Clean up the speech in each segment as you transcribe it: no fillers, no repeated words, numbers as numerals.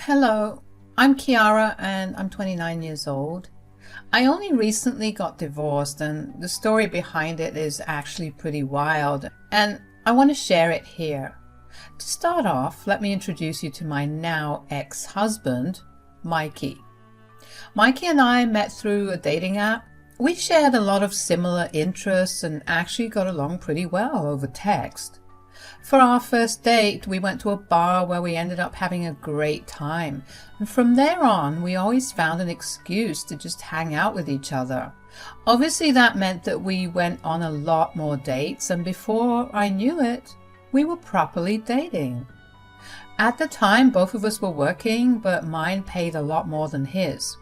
Hello, I'm Kiara and I'm 29 years old. I only recently got divorced and the story behind it is actually pretty wild and I want to share it here. To start off, let me introduce you to my now ex-husband, Mikey. Mikey and I met through a dating app. We shared a lot of similar interests and actually got along pretty well over text. For our first date, we went to a bar where we ended up having a great time. And from there on, we always found an excuse to just hang out with each other. Obviously, that meant that we went on a lot more dates, and before I knew it, we were properly dating. At the time, both of us were working, but mine paid a lot more than his.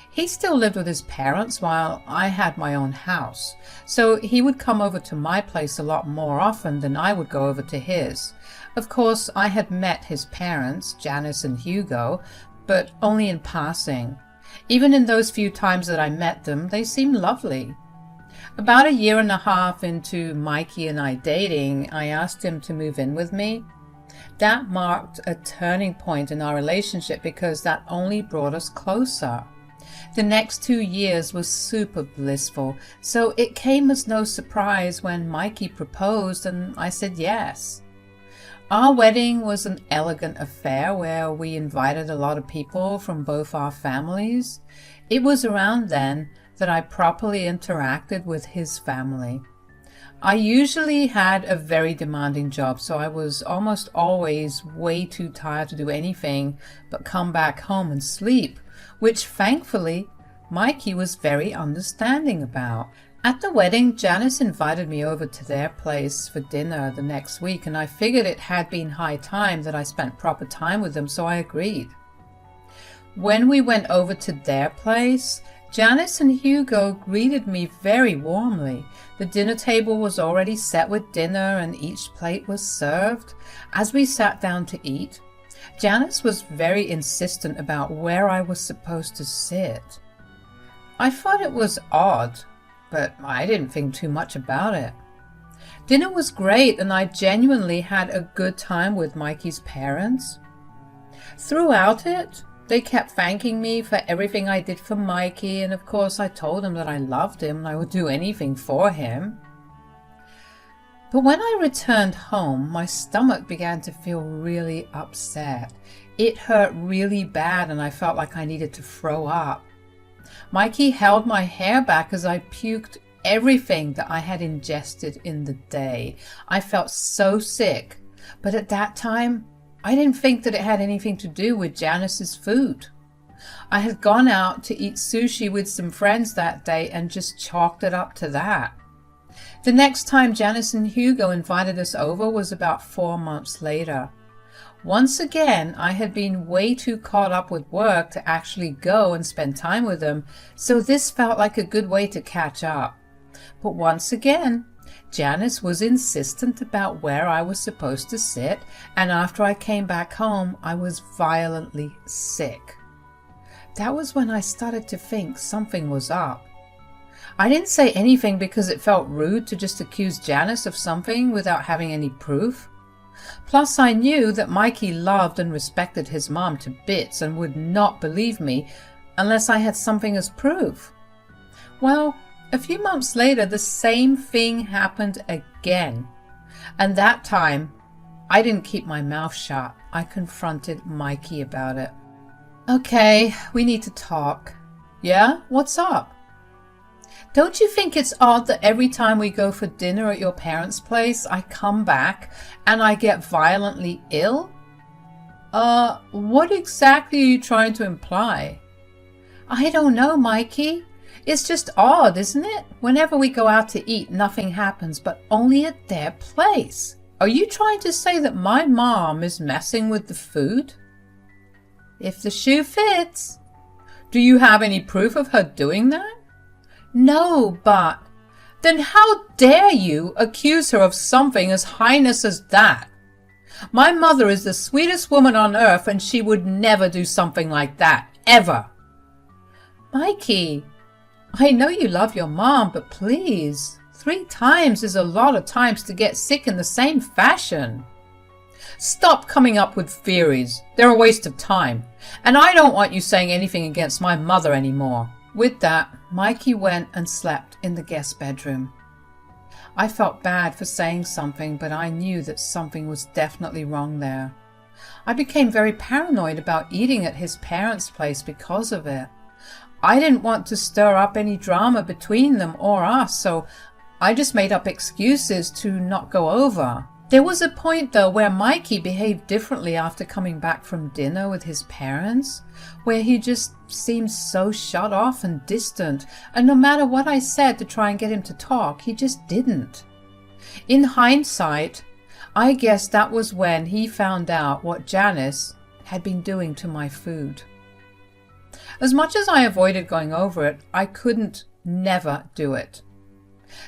He still lived with his parents while I had my own house, so he would come over to my place a lot more often than I would go over to his. Of course, I had met his parents, Janice and Hugo, but only in passing. Even in those few times that I met them, they seemed lovely. About a year and a half into Mikey and I dating, I asked him to move in with me. That marked a turning point in our relationship because that only brought us closer. The next 2 years was super blissful, so it came as no surprise when Mikey proposed and I said yes. Our wedding was an elegant affair where we invited a lot of people from both our families. It was around then that I properly interacted with his family. I usually had a very demanding job, so I was almost always way too tired to do anything but come back home and sleep, which thankfully Mikey was very understanding about. At the wedding, Janice invited me over to their place for dinner the next week, and I figured it had been high time that I spent proper time with them, so I agreed. When we went over to their place, Janice and Hugo greeted me very warmly. The dinner table was already set with dinner and each plate was served. As we sat down to eat, Janice was very insistent about where I was supposed to sit. I thought it was odd, but I didn't think too much about it. Dinner was great and I genuinely had a good time with Mikey's parents. Throughout it, they kept thanking me for everything I did for Mikey, and of course I told them that I loved him and I would do anything for him. But when I returned home, my stomach began to feel really upset. It hurt really bad and I felt like I needed to throw up. Mikey held my hair back as I puked everything that I had ingested in the day. I felt so sick, but at that time, I didn't think that it had anything to do with Janice's food. I had gone out to eat sushi with some friends that day and just chalked it up to that. The next time Janice and Hugo invited us over was about 4 months later. Once again, I had been way too caught up with work to actually go and spend time with them, so this felt like a good way to catch up. But once again, Janice was insistent about where I was supposed to sit, and after I came back home, I was violently sick. That was when I started to think something was up. I didn't say anything because it felt rude to just accuse Janice of something without having any proof. Plus, I knew that Mikey loved and respected his mom to bits and would not believe me unless I had something as proof. Well, a few months later, the same thing happened again. And that time, I didn't keep my mouth shut. I confronted Mikey about it. Okay, we need to talk. Yeah? What's up? Don't you think it's odd that every time we go for dinner at your parents' place, I come back and I get violently ill? What exactly are you trying to imply? I don't know, Mikey. It's just odd, isn't it? Whenever we go out to eat, nothing happens, but only at their place. Are you trying to say that my mom is messing with the food? If the shoe fits. Do you have any proof of her doing that? No, but... Then how dare you accuse her of something as heinous as that? My mother is the sweetest woman on earth and she would never do something like that, ever. Mikey, I know you love your mom, but please, 3 times is a lot of times to get sick in the same fashion. Stop coming up with theories. They're a waste of time. And I don't want you saying anything against my mother anymore. With that, Mikey went and slept in the guest bedroom. I felt bad for saying something, but I knew that something was definitely wrong there. I became very paranoid about eating at his parents' place because of it. I didn't want to stir up any drama between them or us, so I just made up excuses to not go over. There was a point though where Mikey behaved differently after coming back from dinner with his parents, where he just seemed so shut off and distant, and no matter what I said to try and get him to talk, he just didn't. In hindsight, I guess that was when he found out what Janice had been doing to my food. As much as I avoided going over it, I couldn't never do it.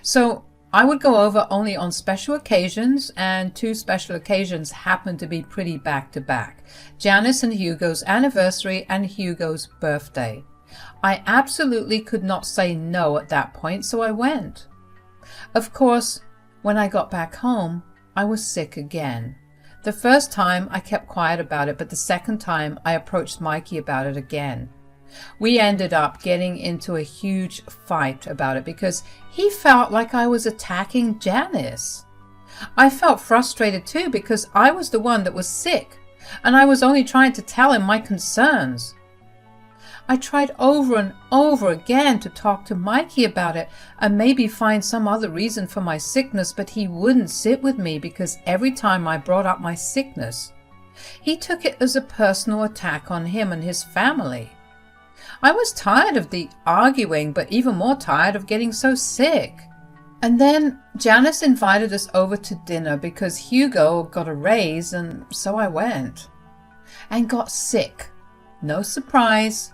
So I would go over only on special occasions, and 2 special occasions happened to be pretty back to back. Janice and Hugo's anniversary and Hugo's birthday. I absolutely could not say no at that point, so I went. Of course, when I got back home, I was sick again. The first time I kept quiet about it, but the second time I approached Mikey about it again. We ended up getting into a huge fight about it because he felt like I was attacking Janice. I felt frustrated too because I was the one that was sick and I was only trying to tell him my concerns. I tried over and over again to talk to Mikey about it and maybe find some other reason for my sickness, but he wouldn't sit with me because every time I brought up my sickness, he took it as a personal attack on him and his family. I was tired of the arguing, but even more tired of getting so sick. And then Janice invited us over to dinner because Hugo got a raise, and so I went. And got sick. No surprise.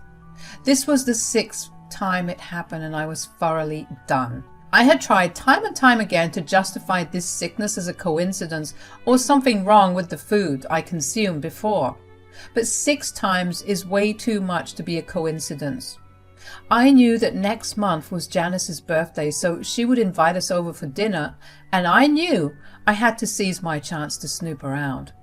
This was the 6th time it happened and I was thoroughly done. I had tried time and time again to justify this sickness as a coincidence or something wrong with the food I consumed before. But 6 times is way too much to be a coincidence. I knew that next month was Janice's birthday, so she would invite us over for dinner, and I knew I had to seize my chance to snoop around.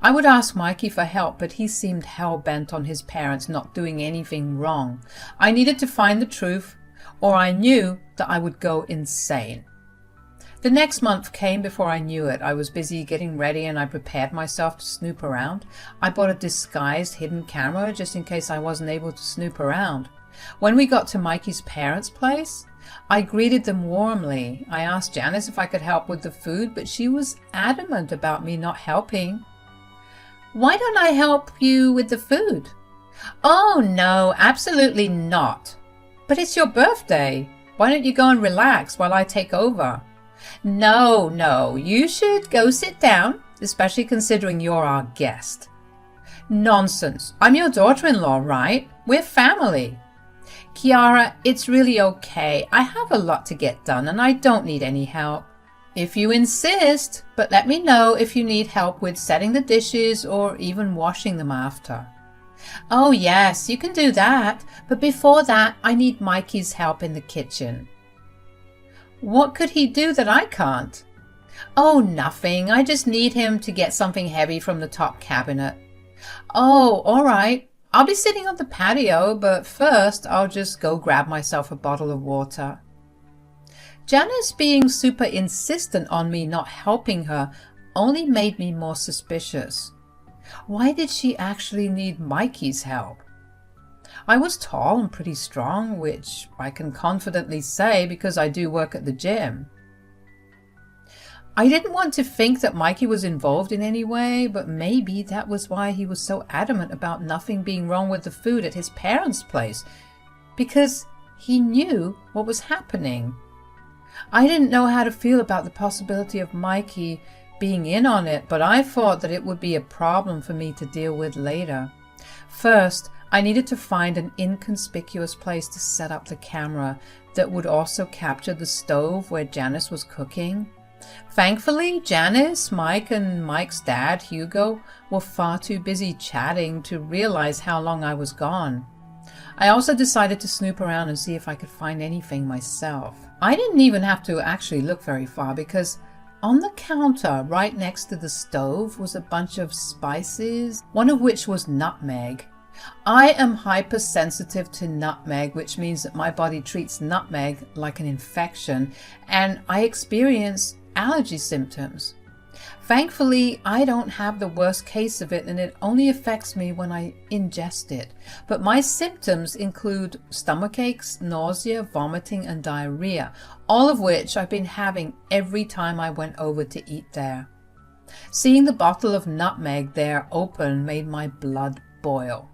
I would ask Mikey for help, but he seemed hell-bent on his parents not doing anything wrong. I needed to find the truth, or I knew that I would go insane. The next month came before I knew it. I was busy getting ready and I prepared myself to snoop around. I bought a disguised hidden camera just in case I wasn't able to snoop around. When we got to Mikey's parents' place, I greeted them warmly. I asked Janice if I could help with the food, but she was adamant about me not helping. "Why don't I help you with the food?" "Oh no, absolutely not." "But it's your birthday. Why don't you go and relax while I take over?" No, you should go sit down, especially considering you're our guest." "Nonsense. I'm your daughter-in-law, right? We're family." "Kiara, it's really okay. I have a lot to get done and I don't need any help." "If you insist, but let me know if you need help with setting the dishes or even washing them after." "Oh yes, you can do that, but before that I need Mikey's help in the kitchen." "What could he do that I can't?" "Oh, nothing. I just need him to get something heavy from the top cabinet." "Oh, all right. I'll be sitting on the patio, but first I'll just go grab myself a bottle of water." Janice being super insistent on me not helping her only made me more suspicious. Why did she actually need Mikey's help? I was tall and pretty strong, which I can confidently say because I do work at the gym. I didn't want to think that Mikey was involved in any way, but maybe that was why he was so adamant about nothing being wrong with the food at his parents' place, because he knew what was happening. I didn't know how to feel about the possibility of Mikey being in on it, but I thought that it would be a problem for me to deal with later. First, I needed to find an inconspicuous place to set up the camera that would also capture the stove where Janice was cooking. Thankfully, Janice, Mike, and Mike's dad, Hugo, were far too busy chatting to realize how long I was gone. I also decided to snoop around and see if I could find anything myself. I didn't even have to actually look very far because On the counter right next to the stove was a bunch of spices, one of which was nutmeg. I am hypersensitive to nutmeg, which means that my body treats nutmeg like an infection, and I experience allergy symptoms. Thankfully, I don't have the worst case of it, and it only affects me when I ingest it. But my symptoms include stomach aches, nausea, vomiting, and diarrhea, all of which I've been having every time I went over to eat there. Seeing the bottle of nutmeg there open made my blood boil.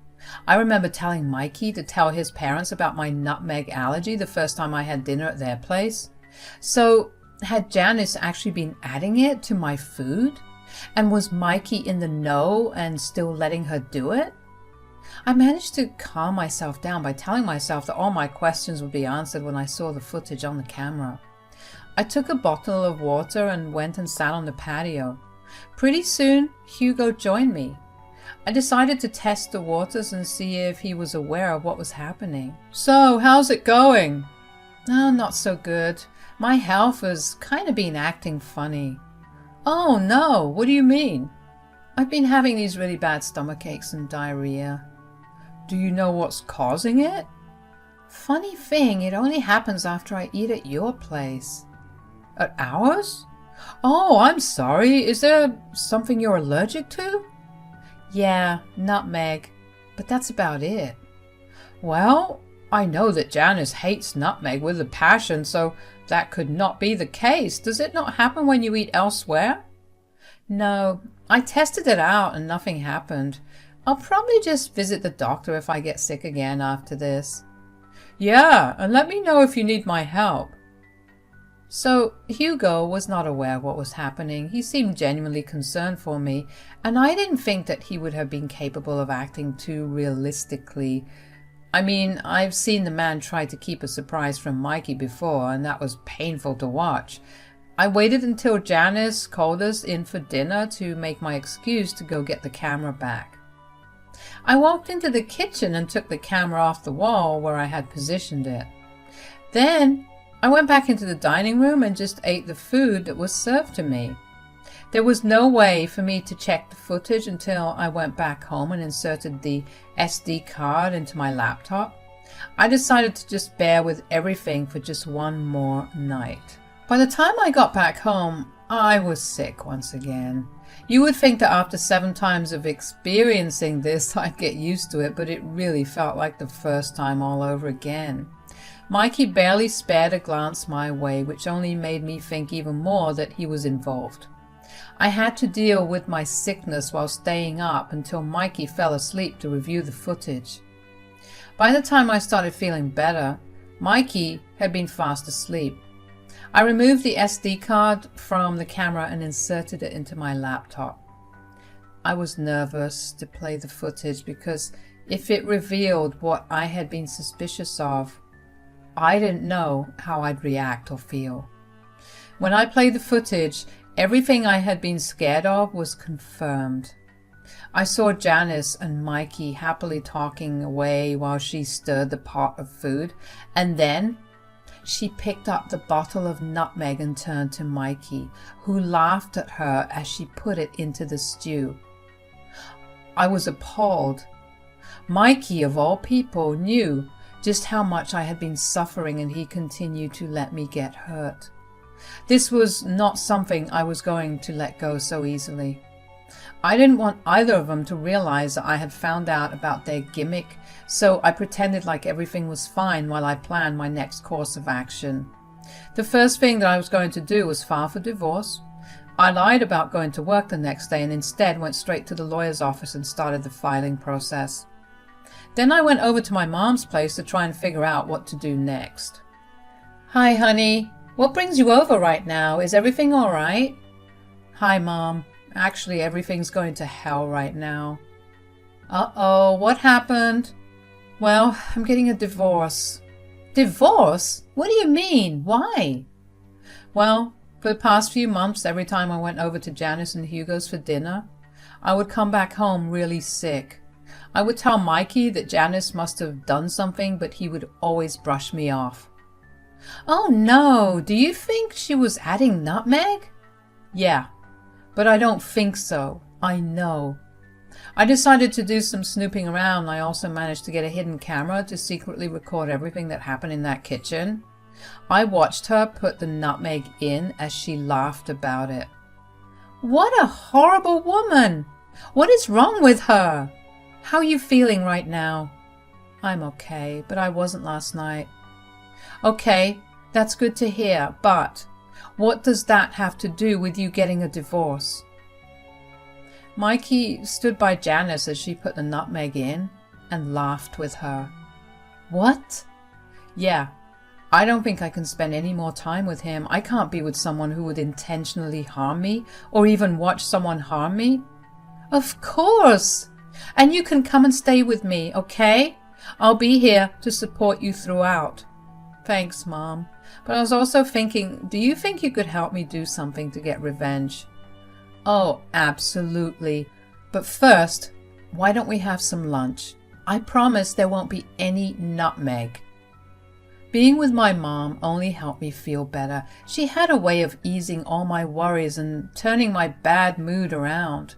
I remember telling Mikey to tell his parents about my nutmeg allergy the first time I had dinner at their place. So, had Janice actually been adding it to my food? And was Mikey in the know and still letting her do it? I managed to calm myself down by telling myself that all my questions would be answered when I saw the footage on the camera. I took a bottle of water and went and sat on the patio. Pretty soon, Hugo joined me. I decided to test the waters and see if he was aware of what was happening. "So, how's it going?" "Oh, not so good. My health has kind of been acting funny." "Oh no, what do you mean?" "I've been having these really bad stomach aches and diarrhea." "Do you know what's causing it?" "Funny thing, it only happens after I eat at your place." "At ours? Oh, I'm sorry. Is there something you're allergic to?" "Yeah, nutmeg, but that's about it." "Well, I know that Janice hates nutmeg with a passion, so that could not be the case. Does it not happen when you eat elsewhere?" "No, I tested it out and nothing happened. I'll probably just visit the doctor if I get sick again after this." "Yeah, and let me know if you need my help." So Hugo was not aware of what was happening. He seemed genuinely concerned for me, and I didn't think that he would have been capable of acting too realistically. I mean, I've seen the man try to keep a surprise from Mikey before, and that was painful to watch. I waited until Janice called us in for dinner to make my excuse to go get the camera back. I walked into the kitchen and took the camera off the wall where I had positioned it. Then I went back into the dining room and just ate the food that was served to me. There was no way for me to check the footage until I went back home and inserted the SD card into my laptop. I decided to just bear with everything for just one more night. By the time I got back home, I was sick once again. You would think that after 7 times of experiencing this, I'd get used to it, but it really felt like the first time all over again. Mikey barely spared a glance my way, which only made me think even more that he was involved. I had to deal with my sickness while staying up until Mikey fell asleep to review the footage. By the time I started feeling better, Mikey had been fast asleep. I removed the SD card from the camera and inserted it into my laptop. I was nervous to play the footage because if it revealed what I had been suspicious of, I didn't know how I'd react or feel. When I played the footage, everything I had been scared of was confirmed. I saw Janice and Mikey happily talking away while she stirred the pot of food, and then she picked up the bottle of nutmeg and turned to Mikey, who laughed at her as she put it into the stew. I was appalled. Mikey, of all people, knew just how much I had been suffering, and he continued to let me get hurt. This was not something I was going to let go so easily. I didn't want either of them to realize that I had found out about their gimmick, so I pretended like everything was fine while I planned my next course of action. The first thing that I was going to do was file for divorce. I lied about going to work the next day and instead went straight to the lawyer's office and started the filing process. Then I went over to my mom's place to try and figure out what to do next. "Hi, honey. What brings you over right now? Is everything all right?" "Hi, Mom. Actually, everything's going to hell right now." "Uh-oh, what happened?" "Well, I'm getting a divorce." "Divorce? What do you mean? Why?" "Well, for the past few months, every time I went over to Janice and Hugo's for dinner, I would come back home really sick. I would tell Mikey that Janice must have done something, but he would always brush me off." "Oh no, do you think she was adding nutmeg?" Yeah, but I don't think so. I know. I decided to do some snooping around. I also managed to get a hidden camera to secretly record everything that happened in that kitchen. I watched her put the nutmeg in as she laughed about it. What a horrible woman! What is wrong with her? How are you feeling right now? I'm okay, but I wasn't last night. Okay, that's good to hear, but what does that have to do with you getting a divorce? Mikey stood by Janice as she put the nutmeg in and laughed with her. What? Yeah, I don't think I can spend any more time with him. I can't be with someone who would intentionally harm me or even watch someone harm me. Of course! And you can come and stay with me, okay? I'll be here to support you throughout. Thanks, Mom. But I was also thinking, do you think you could help me do something to get revenge? Oh, absolutely. But first, why don't we have some lunch? I promise there won't be any nutmeg. Being with my mom only helped me feel better. She had a way of easing all my worries and turning my bad mood around.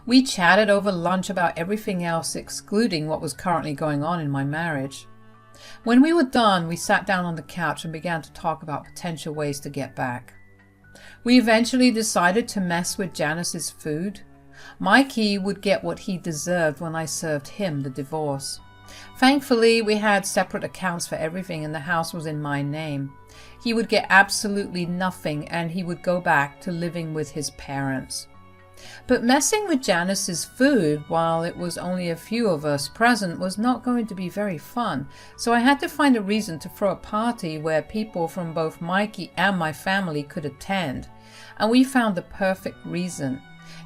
We chatted over lunch about everything else, excluding what was currently going on in my marriage. When we were done, we sat down on the couch and began to talk about potential ways to get back. We eventually decided to mess with Janice's food. Mikey would get what he deserved when I served him the divorce. Thankfully, we had separate accounts for everything and the house was in my name. He would get absolutely nothing and he would go back to living with his parents. But messing with Janice's food while it was only a few of us present was not going to be very fun, so I had to find a reason to throw a party where people from both Mikey and my family could attend, and we found the perfect reason.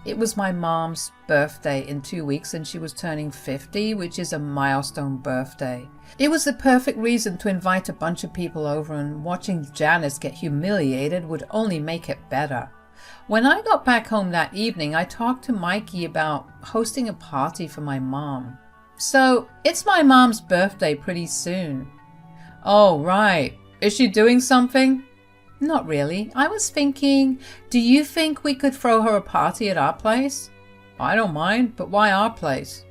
It was my mom's birthday in 2 weeks and she was turning 50, which is a milestone birthday. It was the perfect reason to invite a bunch of people over, and watching Janice get humiliated would only make it better. When I got back home that evening, I talked to Mikey about hosting a party for my mom. So, it's my mom's birthday pretty soon. Oh, right. Is she doing something? Not really. I was thinking, do you think we could throw her a party at our place? I don't mind, but why our place?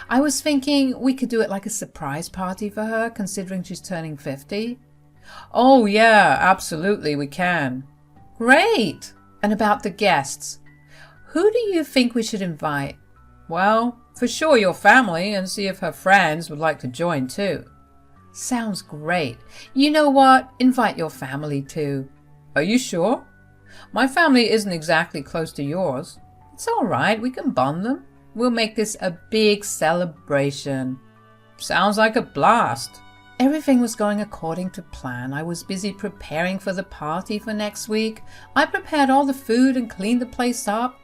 I was thinking we could do it like a surprise party for her, considering she's turning 50. Oh, yeah, absolutely, we can. Great! And about the guests, who do you think we should invite? Well, for sure your family, and see if her friends would like to join too. Sounds great. You know what? Invite your family too. Are you sure? My family isn't exactly close to yours. It's all right, we can bond them. We'll make this a big celebration. Sounds like a blast. Everything was going according to plan. I was busy preparing for the party for next week. I prepared all the food and cleaned the place up.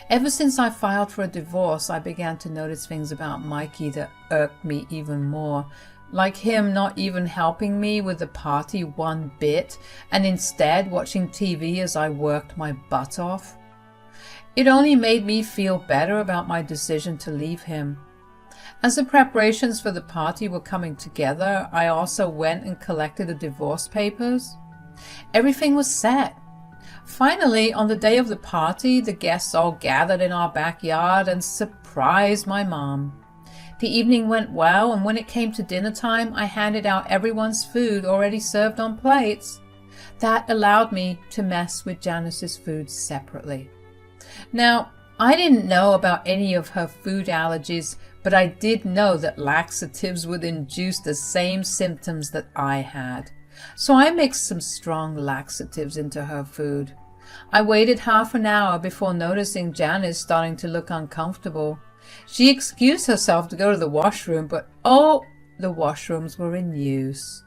Ever since I filed for a divorce, I began to notice things about Mikey that irked me even more. Like him not even helping me with the party one bit, and instead watching TV as I worked my butt off. It only made me feel better about my decision to leave him. As the preparations for the party were coming together, I also went and collected the divorce papers. Everything was set. Finally, on the day of the party, the guests all gathered in our backyard and surprised my mom. The evening went well, and when it came to dinner time, I handed out everyone's food already served on plates. That allowed me to mess with Janice's food separately. Now, I didn't know about any of her food allergies, but I did know that laxatives would induce the same symptoms that I had. So I mixed some strong laxatives into her food. I waited half an hour before noticing Janice starting to look uncomfortable. She excused herself to go to the washroom, but oh, the washrooms were in use.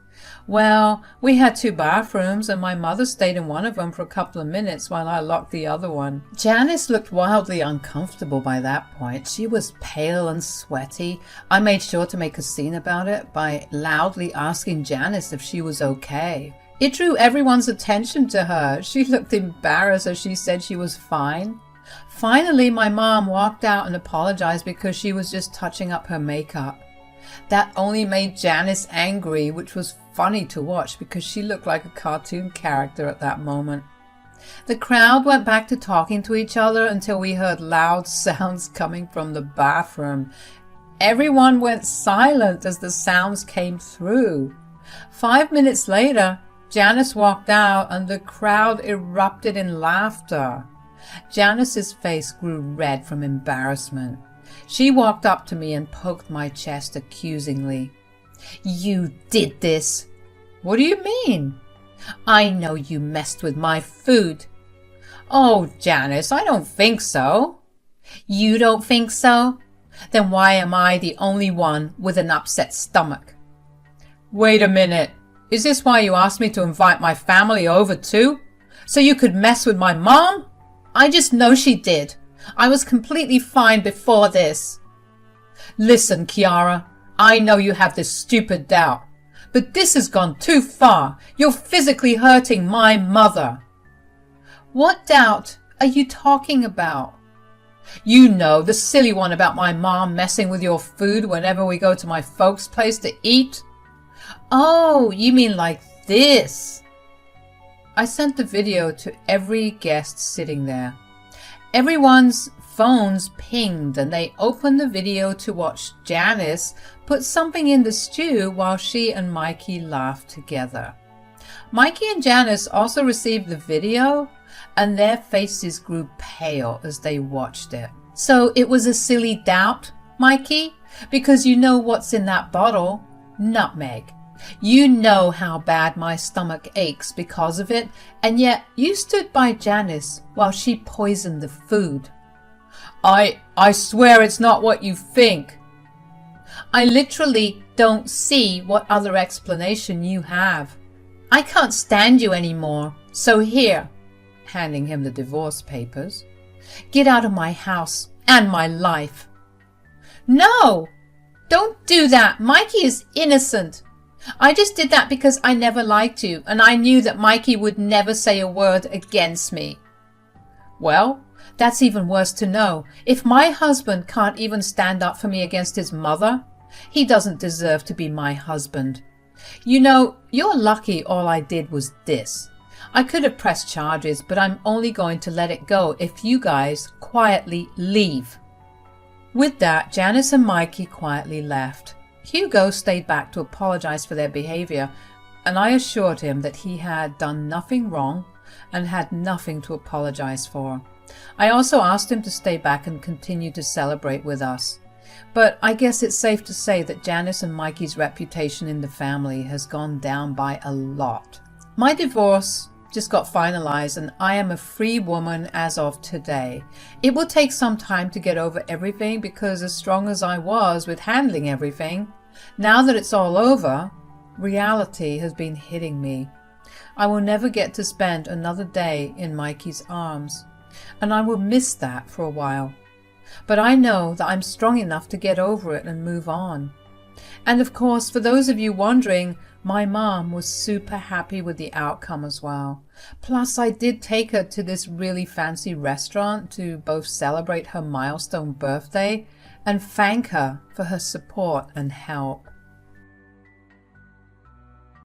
Well, we had 2 bathrooms and my mother stayed in one of them for a couple of minutes while I locked the other one. Janice looked wildly uncomfortable by that point. She was pale and sweaty. I made sure to make a scene about it by loudly asking Janice if she was okay. It drew everyone's attention to her. She looked embarrassed as she said she was fine. Finally, my mom walked out and apologized because she was just touching up her makeup. That only made Janice angry, which was funny to watch because she looked like a cartoon character at that moment. The crowd went back to talking to each other until we heard loud sounds coming from the bathroom. Everyone went silent as the sounds came through. 5 minutes later, Janice walked out and the crowd erupted in laughter. Janice's face grew red from embarrassment. She walked up to me and poked my chest accusingly. "You did this." "What do you mean?" "I know you messed with my food." "Oh, Janice, I don't think so." "You don't think so? Then why am I the only one with an upset stomach?" "Wait a minute. Is this why you asked me to invite my family over too? So you could mess with my mom?" "I just know she did. I was completely fine before this." "Listen, Kiara, I know you have this stupid doubt, but this has gone too far. You're physically hurting my mother." "What doubt are you talking about?" "You know, the silly one about my mom messing with your food whenever we go to my folks' place to eat." "Oh, you mean like this?" I sent the video to every guest sitting there. Everyone's phones pinged and they opened the video to watch Janice put something in the stew while she and Mikey laughed together. Mikey and Janice also received the video and their faces grew pale as they watched it. "So it was a silly doubt, Mikey? Because you know what's in that bottle? Nutmeg. You know how bad my stomach aches because of it, and yet you stood by Janice while she poisoned the food." I swear it's not what you think." "I literally don't see what other explanation you have. I can't stand you anymore, so here," handing him the divorce papers, "get out of my house and my life." "No, don't do that. Mikey is innocent. I just did that because I never liked you and I knew that Mikey would never say a word against me." "Well, that's even worse to know. If my husband can't even stand up for me against his mother, he doesn't deserve to be my husband. You know, you're lucky all I did was this. I could have pressed charges, but I'm only going to let it go if you guys quietly leave." With that, Janice and Mikey quietly left. Hugo stayed back to apologize for their behavior, and I assured him that he had done nothing wrong and had nothing to apologize for. I also asked him to stay back and continue to celebrate with us. But I guess it's safe to say that Janice and Mikey's reputation in the family has gone down by a lot. My divorce just got finalized and I am a free woman as of today. It will take some time to get over everything because as strong as I was with handling everything, now that it's all over, reality has been hitting me. I will never get to spend another day in Mikey's arms, and I will miss that for a while. But I know that I'm strong enough to get over it and move on. And of course, for those of you wondering, my mom was super happy with the outcome as well. Plus, I did take her to this really fancy restaurant to both celebrate her milestone birthday and thank her for her support and help.